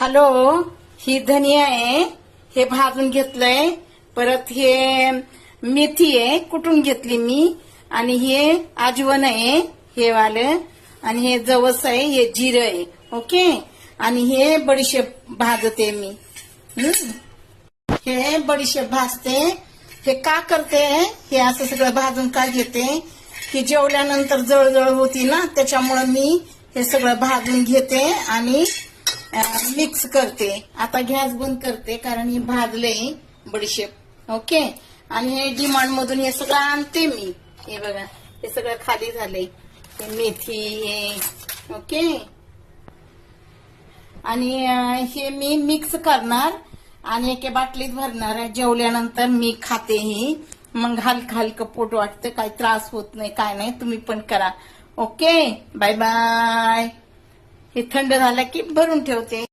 Hello, ही धनिया आहे, हे भाजून घेतलंय. परत हे मेथी आहे, कुटून घेतली मी. आणि हे अजवण आहे, हे वालं. आणि हे जवस आहे, हे जिरं आहे. ओके. आणि हे बडीशेप भाजते मी. हे बडीशेप भाजते. हे का करते, हे असं सगळं भाजून का घेते की जेवल्यानंतर जळजळ होती ना, त्याच्यामुळे मी हे सगळं भाजून घेते आणि मिक्स करते. आता गॅस बंद करते कारण हे भाजले बडीशेप. ओके. आणि हे डिमांड मधून हे सगळं आणते मी. हे बघा, हे सगळं खाली झाले. हे मेथी हे. ओके. आणि हे मी मिक्स करणार आणि एका बाटलीत भरणार आहे. जेवल्यानंतर मी खाते ही. मग हलकं हलकं पोट वाटतं, काही त्रास होत नाही, काय नाही. तुम्ही पण करा. ओके. Bye bye. हे थंड झालं की भरून ठेवते.